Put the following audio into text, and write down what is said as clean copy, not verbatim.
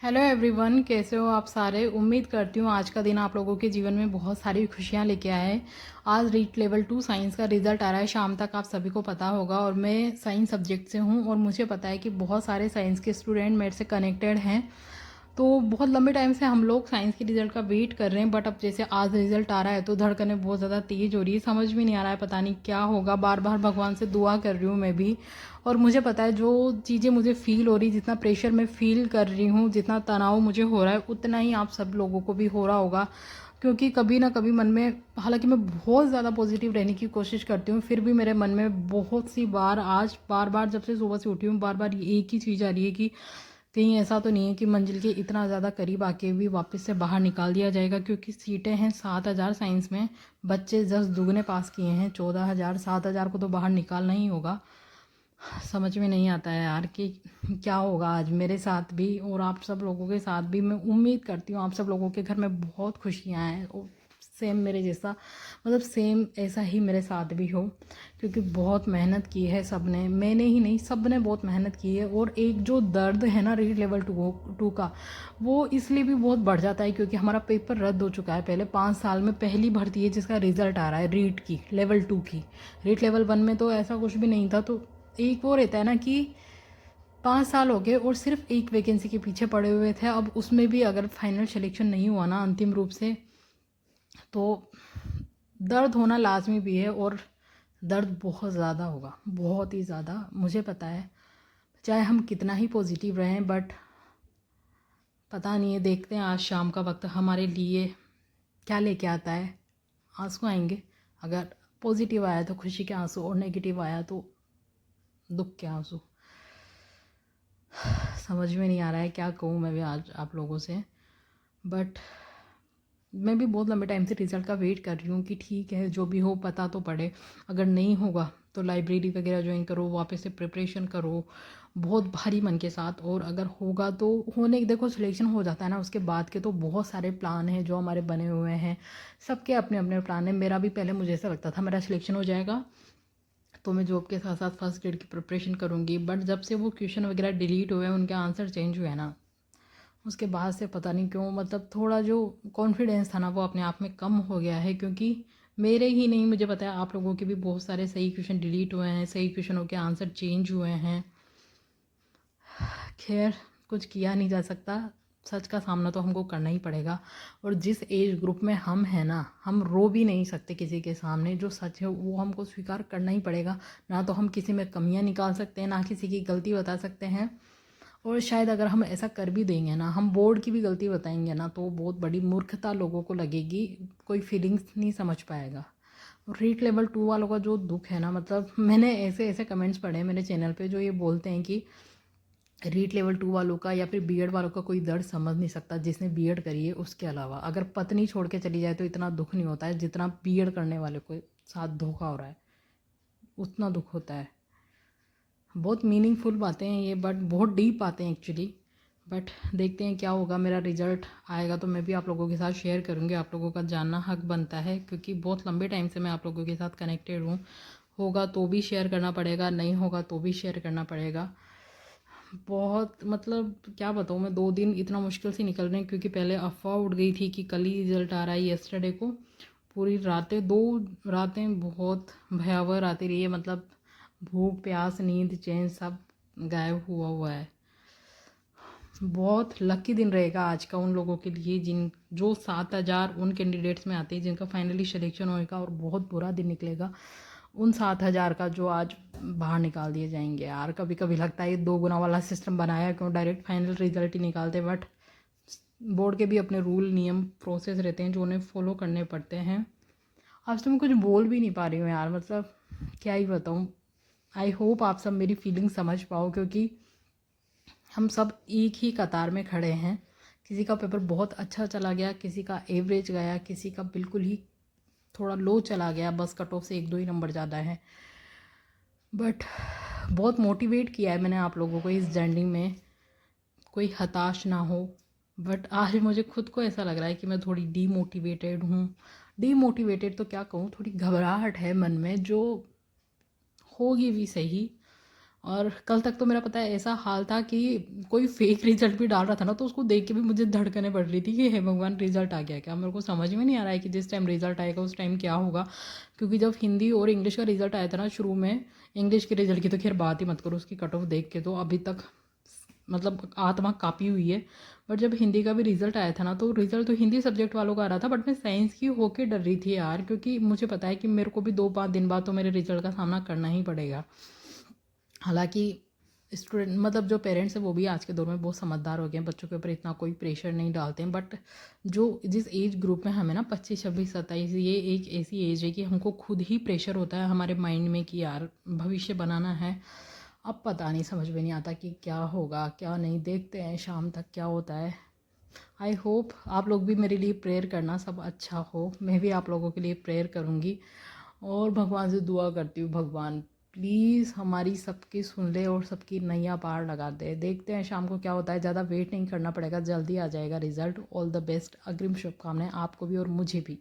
Hello everyone, कैसे हो आप सारे। उम्मीद करती हूँ आज का दिन आप लोगों के जीवन में बहुत सारी खुशियाँ लेके आए हैं। आज रीट लेवल 2 साइंस का रिजल्ट आ रहा है, शाम तक आप सभी को पता होगा। और मैं साइंस सब्जेक्ट से हूँ और मुझे पता है कि बहुत सारे साइंस के स्टूडेंट मेरे से कनेक्टेड हैं। तो बहुत लंबे टाइम से हम लोग साइंस के रिज़ल्ट का वेट कर रहे हैं, बट अब जैसे आज रिज़ल्ट आ रहा है तो धड़कनें बहुत ज़्यादा तेज़ हो रही है। समझ में नहीं आ रहा है, पता नहीं क्या होगा। बार बार भगवान से दुआ कर रही हूँ मैं भी। और मुझे पता है जो चीज़ें मुझे फ़ील हो रही, जितना प्रेशर मैं फ़ील कर रही हूँ, जितना तनाव मुझे हो रहा है, उतना ही आप सब लोगों को भी हो रहा होगा। क्योंकि कभी ना कभी मन में, हालांकि मैं बहुत ज़्यादा पॉजिटिव रहने की कोशिश करती हूँ, फिर भी मेरे मन में बहुत सी बार, आज बार बार जब से सुबह से उठी हूँ, बार बार एक ही चीज़ आ रही है कि कहीं ऐसा तो नहीं है कि मंजिल के इतना ज़्यादा करीब आके भी वापस से बाहर निकाल दिया जाएगा। क्योंकि सीटें हैं 7,000 साइंस में, बच्चे 10 दुगने पास किए हैं, 14,000। 7,000 को तो बाहर निकालना ही होगा। समझ में नहीं आता है यार कि क्या होगा आज मेरे साथ भी और आप सब लोगों के साथ भी। मैं उम्मीद करती हूँ आप सब लोगों के घर में बहुत खुशियाँ हैं और सेम मेरे जैसा, मतलब सेम ऐसा ही मेरे साथ भी हो। क्योंकि बहुत मेहनत की है सब ने, मैंने ही नहीं, सब ने बहुत मेहनत की है। और एक जो दर्द है ना रीड लेवल टू का, वो इसलिए भी बहुत बढ़ जाता है क्योंकि हमारा पेपर रद्द हो चुका है। पहले 5 साल में पहली भर्ती है जिसका रिजल्ट आ रहा है रीट की, लेवल 2 की। रीट लेवल 1 में तो ऐसा कुछ भी नहीं था। तो एक वो रहता है ना कि 5 साल हो गए और सिर्फ एक वैकेंसी के पीछे पड़े हुए थे। अब उसमें भी अगर फाइनल सिलेक्शन नहीं हुआ ना अंतिम रूप से, तो दर्द होना लाजमी भी है। और दर्द बहुत ज़्यादा होगा, बहुत ही ज़्यादा, मुझे पता है। चाहे हम कितना ही पॉजिटिव रहें, बट पता नहीं है, देखते हैं आज शाम का वक्त हमारे लिए क्या लेके आता है। आंसू आएंगे, अगर पॉजिटिव आया तो खुशी के आंसू, और नेगेटिव आया तो दुख के आंसू। समझ में नहीं आ रहा है क्या कहूँ मैं भी आज आप लोगों से। बट मैं भी बहुत लंबे टाइम से रिज़ल्ट का वेट कर रही हूँ कि ठीक है जो भी हो पता तो पड़े। अगर नहीं होगा तो लाइब्रेरी वगैरह ज्वाइन करो, वापस से प्रिपरेशन करो बहुत भारी मन के साथ। और अगर होगा तो होने, देखो सिलेक्शन हो जाता है ना, उसके बाद के तो बहुत सारे प्लान हैं जो हमारे बने हुए हैं। सबके अपने अपने प्लान हैं। मेरा भी पहले मुझे ऐसा लगता था मेरा सिलेक्शन हो जाएगा तो मैं जॉब के साथ साथ फर्स्ट ग्रेड की प्रिपरेशन करूँगी। बट जब से वो क्वेश्चन वगैरह डिलीट हुए, उनके आंसर चेंज हुए ना, उसके बाद से पता नहीं क्यों, मतलब थोड़ा जो कॉन्फिडेंस था ना वो अपने आप में कम हो गया है। क्योंकि मेरे ही नहीं, मुझे पता है आप लोगों के भी बहुत सारे सही क्वेश्चन डिलीट हुए हैं, सही क्वेश्चनों के आंसर चेंज हुए हैं। खैर, कुछ किया नहीं जा सकता, सच का सामना तो हमको करना ही पड़ेगा। और जिस एज ग्रुप में हम हैं ना, हम रो भी नहीं सकते किसी के सामने। जो सच है वो हमको स्वीकार करना ही पड़ेगा। ना तो हम किसी में कमियां निकाल सकते हैं, ना किसी की गलती बता सकते हैं। और शायद अगर हम ऐसा कर भी देंगे ना, हम बोर्ड की भी गलती बताएंगे ना, तो बहुत बड़ी मूर्खता लोगों को लगेगी। कोई फीलिंग्स नहीं समझ पाएगा। रीट लेवल 2 वालों का जो दुख है ना, मतलब मैंने ऐसे ऐसे कमेंट्स पढ़े हैं मेरे चैनल पे जो ये बोलते हैं कि रीट लेवल 2 वालों का या फिर बीएड वालों का कोई दर्द समझ नहीं सकता जिसने बीएड करी है। उसके अलावा अगर पत्नी छोड़ के चली जाए तो इतना दुख नहीं होता है जितना बीएड करने वाले को साथ धोखा हो रहा है, उतना दुख होता है। बहुत मीनिंगफुल बातें हैं ये, बट बहुत डीप बातें हैं एक्चुअली। बट देखते हैं क्या होगा। मेरा रिजल्ट आएगा तो मैं भी आप लोगों के साथ शेयर करूँगी। आप लोगों का जानना हक बनता है क्योंकि बहुत लंबे टाइम से मैं आप लोगों के साथ कनेक्टेड हूँ। होगा तो भी शेयर करना पड़ेगा, नहीं होगा तो भी शेयर करना पड़ेगा। बहुत, मतलब क्या बताऊँ मैं, 2 दिन इतना मुश्किल से निकल रहे हैं क्योंकि पहले अफवाह उड़ गई थी कि कल ही रिजल्ट आ रहा है, येस्टरडे को। पूरी रातें, 2 रातें बहुत भयावह रातें रही है। मतलब भूख प्यास नींद चैन सब गायब हुआ हुआ है। बहुत लकी दिन रहेगा आज का उन लोगों के लिए जिन जो 7,000 उन कैंडिडेट्स में आते हैं जिनका फाइनली सिलेक्शन होएगा। और बहुत बुरा दिन निकलेगा उन 7,000 का जो आज बाहर निकाल दिए जाएंगे। यार कभी कभी लगता है ये 2 गुना वाला सिस्टम बनाया क्यों, डायरेक्ट फाइनल रिजल्ट ही निकालते। बट बोर्ड के भी अपने रूल नियम प्रोसेस रहते हैं जो उन्हें फॉलो करने पड़ते हैं। आज तो मैं कुछ बोल भी नहीं पा रही हूँ यार, मतलब क्या ही बताऊँ। आई होप आप सब मेरी फीलिंग समझ पाओ क्योंकि हम सब एक ही कतार में खड़े हैं। किसी का पेपर बहुत अच्छा चला गया, किसी का एवरेज गया, किसी का बिल्कुल ही थोड़ा लो चला गया, बस कट ऑफ से 1-2 ही नंबर ज़्यादा है। बट बहुत मोटिवेट किया है मैंने आप लोगों को इस जर्नी में, कोई हताश ना हो। बट आज मुझे खुद को ऐसा लग रहा है कि मैं थोड़ी डीमोटिवेटेड हूँ। डीमोटिवेटेड तो क्या कहूँ, थोड़ी घबराहट है मन में जो होगी भी सही। और कल तक तो मेरा पता है ऐसा हाल था कि कोई फेक रिजल्ट भी डाल रहा था ना, तो उसको देख के भी मुझे धड़कनें बढ़ रही थी कि हे भगवान, रिजल्ट आ गया क्या। मेरे को समझ में नहीं आ रहा है कि जिस टाइम रिजल्ट आएगा उस टाइम क्या होगा। क्योंकि जब हिंदी और इंग्लिश का रिजल्ट आया था ना शुरू में, इंग्लिश के रिजल्ट की तो खैर बात ही मत करो, उसकी कट ऑफ देख के तो अभी तक मतलब आत्मा काँपी हुई है। बट जब हिंदी का भी रिज़ल्ट आया था ना, तो रिज़ल्ट तो हिंदी सब्जेक्ट वालों का आ रहा था, बट मैं साइंस की होके डर रही थी यार, क्योंकि मुझे पता है कि मेरे को भी 2-5 दिन बाद तो मेरे रिज़ल्ट का सामना करना ही पड़ेगा। हालांकि स्टूडेंट मतलब जो पेरेंट्स हैं वो भी आज के दौर में बहुत समझदार हो गए हैं, बच्चों के ऊपर इतना कोई प्रेशर नहीं डालते हैं। बट जो जिस एज ग्रुप में हमें ना 25, 26, 27, ये एक ऐसी एज है कि हमको खुद ही प्रेशर होता है हमारे माइंड में कि यार भविष्य बनाना है। अब पता नहीं, समझ में नहीं आता कि क्या होगा क्या नहीं, देखते हैं शाम तक क्या होता है। आई होप आप लोग भी मेरे लिए प्रेयर करना, सब अच्छा हो। मैं भी आप लोगों के लिए प्रेयर करूँगी और भगवान से दुआ करती हूँ, भगवान प्लीज़ हमारी सबकी सुन ले और सबकी नैया पार लगा दे। देखते हैं शाम को क्या होता है, ज़्यादा वेट नहीं करना पड़ेगा, जल्दी आ जाएगा रिज़ल्ट। ऑल द बेस्ट, अग्रिम शुभकामनाएं आपको भी और मुझे भी।